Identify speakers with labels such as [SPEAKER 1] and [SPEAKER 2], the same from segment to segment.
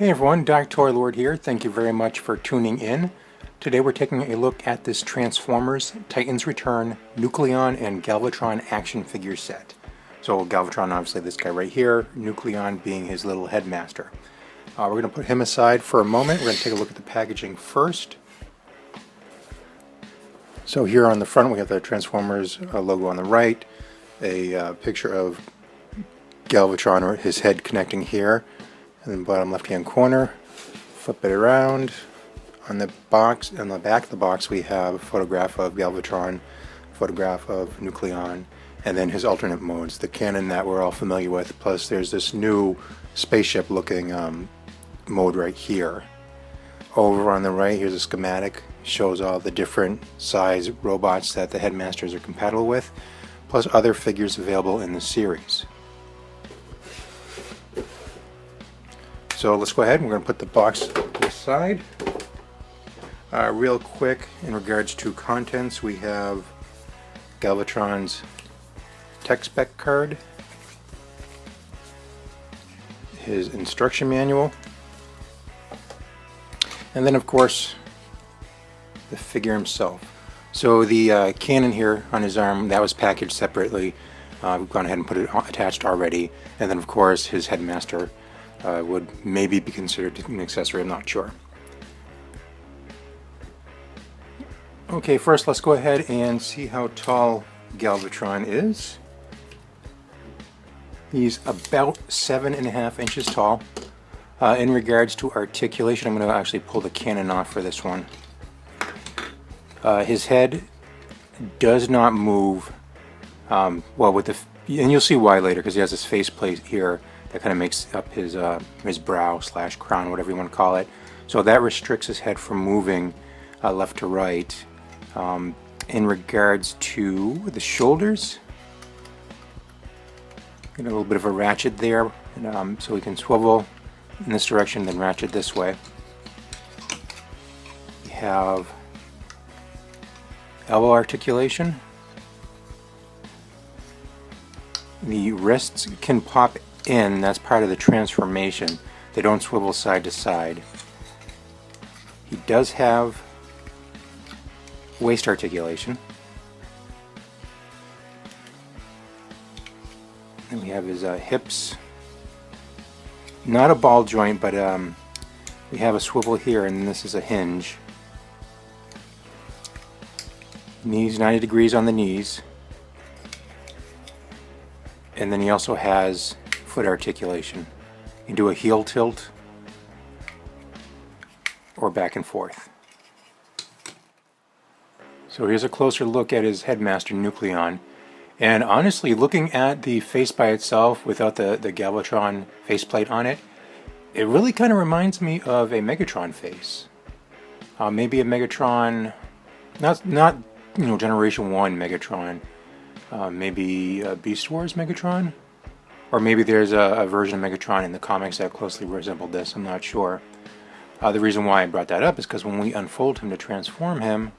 [SPEAKER 1] Hey everyone, Darktoylord here. Thank you very much for tuning in. Today we're taking a look at this Transformers Titans Return Nucleon and Galvatron action figure set. So Galvatron, obviously this guy right here, Nucleon being his little headmaster. We're going to put him aside for a moment. We're going to take a look at the packaging first. So here on the front we have the Transformers logo on the right, a picture of Galvatron, or his head connecting here. And then bottom left hand corner, flip it around. On the box, on the back of the box, we have a photograph of Galvatron, photograph of Nucleon, and then his alternate modes, the canon that we're all familiar with. Plus there's this new spaceship looking mode right here. Over on the right, here's a schematic, shows all the different size robots that the headmasters are compatible with, plus other figures available in the series. So let's go ahead and we're going to put the box aside. Real quick, in regards to contents, we have Galvatron's tech spec card, his instruction manual, and then of course the figure himself. So the cannon here on his arm, that was packaged separately. We've gone ahead and put it attached already, and then of course his headmaster would maybe be considered an accessory, I'm not sure. Okay, first let's go ahead and see how tall Galvatron is. He's about 7.5 inches tall. In regards to articulation, I'm going to actually pull the cannon off for this one. His head does not move well with the, and you'll see why later, because he has this faceplate here that kind of makes up his brow slash crown, whatever you want to call it. So that restricts his head from moving left to right. In regards to the shoulders, get a little bit of a ratchet there, and, so we can swivel in this direction, then ratchet this way. We have elbow articulation. The wrists can pop in, that's part of the transformation. They don't swivel side to side. He does have waist articulation. Then we have his hips. Not a ball joint, but we have a swivel here, and this is a hinge. Knees 90 degrees on the knees. And then he also has foot articulation. You can do a heel tilt or back and forth. So here's a closer look at his headmaster Nucleon. And honestly, looking at the face by itself without the Galvatron faceplate on it, it really kind of reminds me of a Megatron face. Maybe a Megatron, not Generation 1 Megatron. Maybe Beast Wars Megatron? Or maybe there's a version of Megatron in the comics that closely resembled this, I'm not sure. The reason why I brought that up is because when we unfold him to transform him,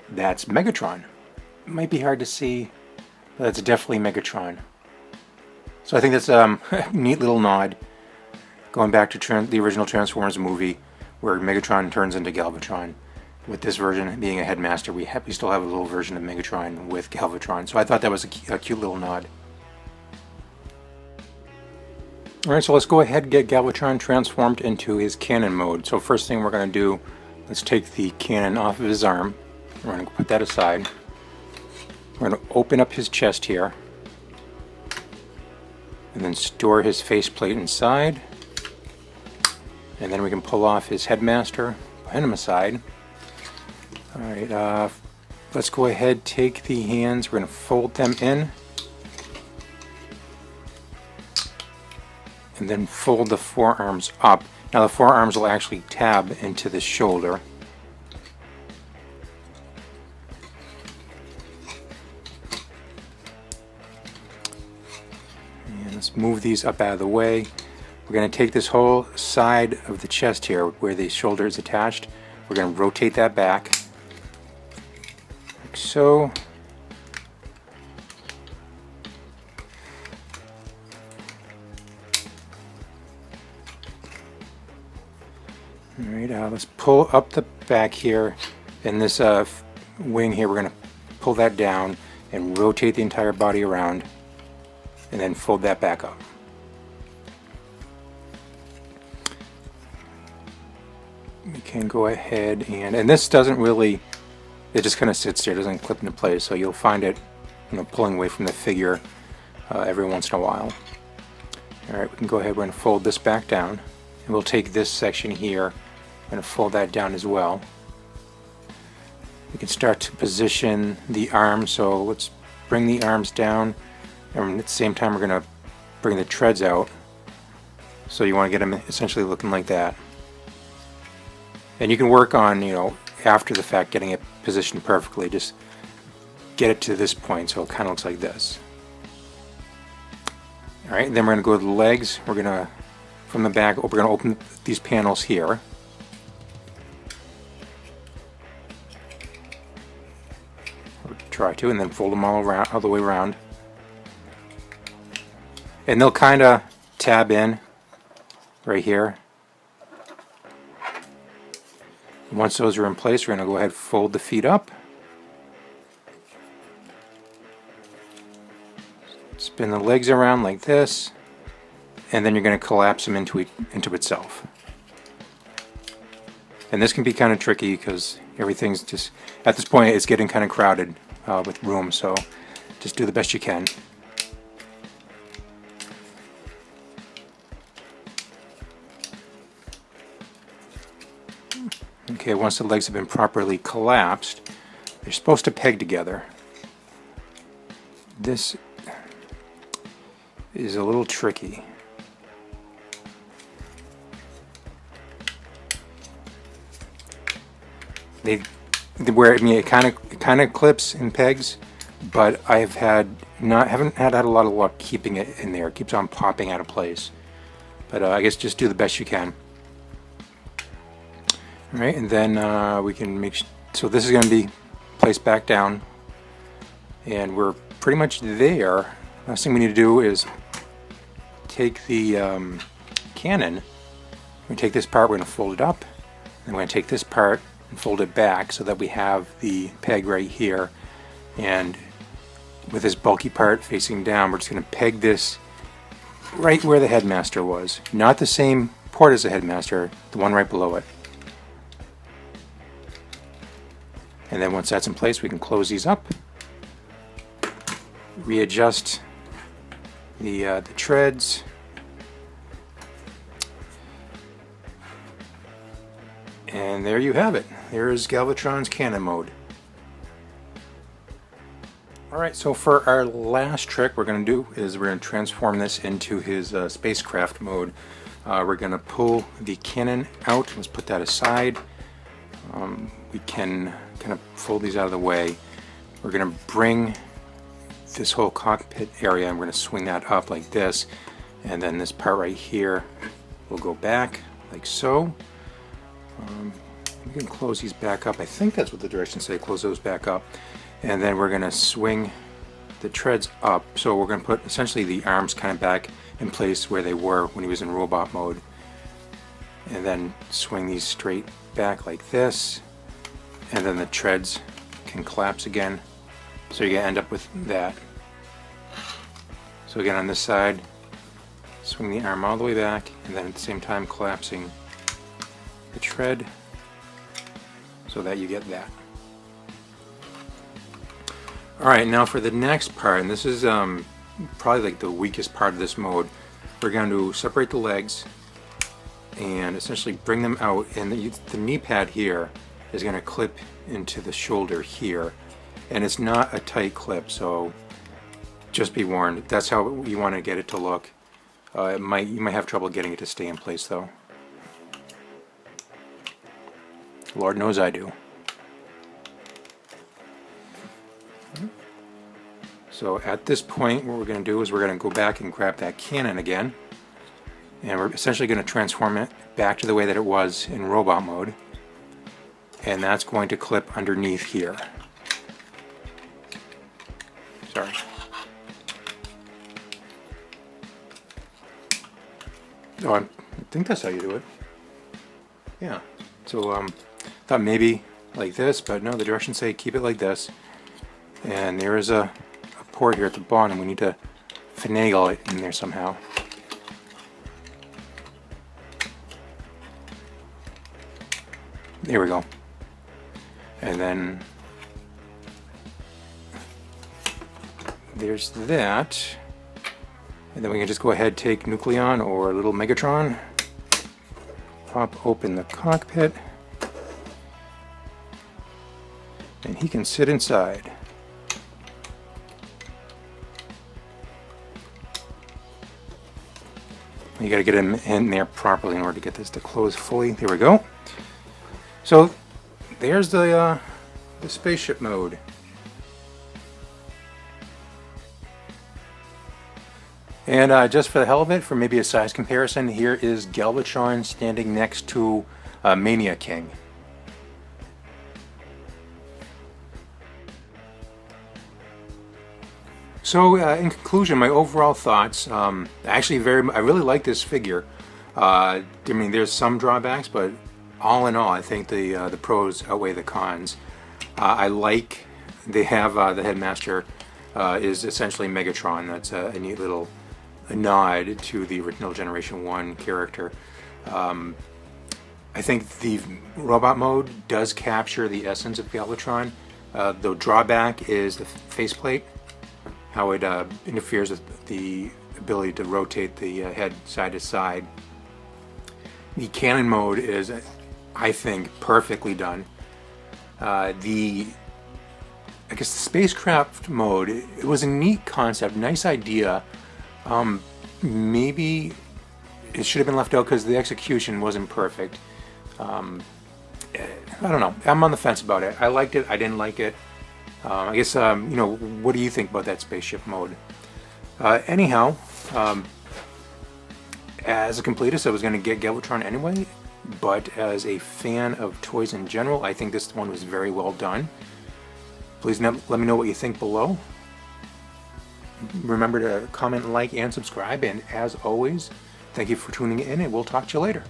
[SPEAKER 1] that's Megatron. It might be hard to see, but that's definitely Megatron. So I think that's a neat little nod, going back to the original Transformers movie, where Megatron turns into Galvatron. With this version being a headmaster, we still have a little version of Megatron with Galvatron. So I thought that was a cute little nod. Alright, so let's go ahead and get Galvatron transformed into his cannon mode. So first thing we're going to do, let's take the cannon off of his arm. We're going to put that aside. We're going to open up his chest here, and then store his faceplate inside. And then we can pull off his headmaster, put him aside. Alright, let's go ahead, take the hands, we're going to fold them in, and then fold the forearms up. Now the forearms will actually tab into the shoulder. And let's move these up out of the way. We're going to take this whole side of the chest here, where the shoulder is attached, we're going to rotate that back. Like so. Alright, let's pull up the back here. In this wing here, we're going to pull that down and rotate the entire body around and then fold that back up. We can go ahead and this doesn't really, it just kind of sits there, it doesn't clip into place, so you'll find it, you know, pulling away from the figure every once in a while. Alright, we can go ahead, we're going to fold this back down, and we'll take this section here, I'm going to fold that down as well. We can start to position the arms, so let's bring the arms down, and at the same time we're going to bring the treads out, so you want to get them essentially looking like that. And you can work on, you know, after the fact getting it positioned perfectly, just get it to this point so it kind of looks like this. Alright, then we're going to go to the legs. We're going to, from the back, we're going to open these panels here. Or try to, and then fold them all around, all the way around. And they'll kind of tab in right here. Once those are in place, we're going to go ahead and fold the feet up. Spin the legs around like this, and then you're going to collapse them into itself. And this can be kind of tricky because everything's just, at this point it's getting kind of crowded with room, so just do the best you can. Okay, once the legs have been properly collapsed, they're supposed to peg together. This is a little tricky. It kind of clips and pegs, but haven't had a lot of luck keeping it in there. It keeps on popping out of place. But I guess just do the best you can. Alright, and then we can make so this is going to be placed back down, and we're pretty much there. Last thing we need to do is take the cannon. We're going to take this part, we're going to fold it up, and we're going to take this part and fold it back so that we have the peg right here, and with this bulky part facing down, we're just going to peg this right where the headmaster was. Not the same port as the headmaster, the one right below it. And then once that's in place, we can close these up, readjust the treads, and there you have it. There's Galvatron's cannon mode. Alright, so for our last trick we're going to do is we're going to transform this into his spacecraft mode. We're going to pull the cannon out. Let's put that aside. We can kind of fold these out of the way. We're going to bring this whole cockpit area and we're going to swing that up like this, and then this part right here will go back like so. We can close these back up. I think that's what the directions say, close those back up, and then we're going to swing the treads up, so we're going to put essentially the arms kind of back in place where they were when he was in robot mode, and then swing these straight back like this, and then the treads can collapse again, so you're going to end up with that. So again, on this side, swing the arm all the way back, and then at the same time collapsing the tread so that you get that. Alright, now for the next part, and this is probably like the weakest part of this mode, we're going to separate the legs and essentially bring them out, and the knee pad here is going to clip into the shoulder here, and it's not a tight clip, so just be warned. That's how you want to get it to look. You might have trouble getting it to stay in place though. Lord knows I do. So at this point, what we're going to do is we're going to go back and grab that cannon again, and we're essentially going to transform it back to the way that it was in robot mode, and that's going to clip underneath here. Sorry. Oh, I think that's how you do it. Yeah. So thought maybe like this, but no, the directions say keep it like this. And there is a port here at the bottom. We need to finagle it in there somehow. There we go. And then there's that. And then we can just go ahead, take Nucleon or little Megatron, pop open the cockpit, and he can sit inside. You got to get him in there properly in order to get this to close fully. There we go. So there's the spaceship mode. And just for the hell of it, for maybe a size comparison, here is Galvatron standing next to Mania King. So in conclusion, my overall thoughts, actually I really like this figure. I mean, there's some drawbacks, but all in all, I think the pros outweigh the cons. I like they have the headmaster is essentially Megatron. That's a neat little nod to the original Generation 1 character. I think the robot mode does capture the essence of Galvatron. The drawback is the faceplate, how it interferes with the ability to rotate the head side to side. The cannon mode is, I think, perfectly done. I guess the spacecraft mode, it was a neat concept, nice idea. Maybe it should have been left out because the execution wasn't perfect. I don't know. I'm on the fence about it. I liked it. I didn't like it. I guess, what do you think about that spaceship mode? Anyhow, as a completist, I was going to get Galvatron anyway, but as a fan of toys in general, I think this one was very well done. Please let me know what you think below. Remember to comment, like, and subscribe, and as always, thank you for tuning in, and we'll talk to you later.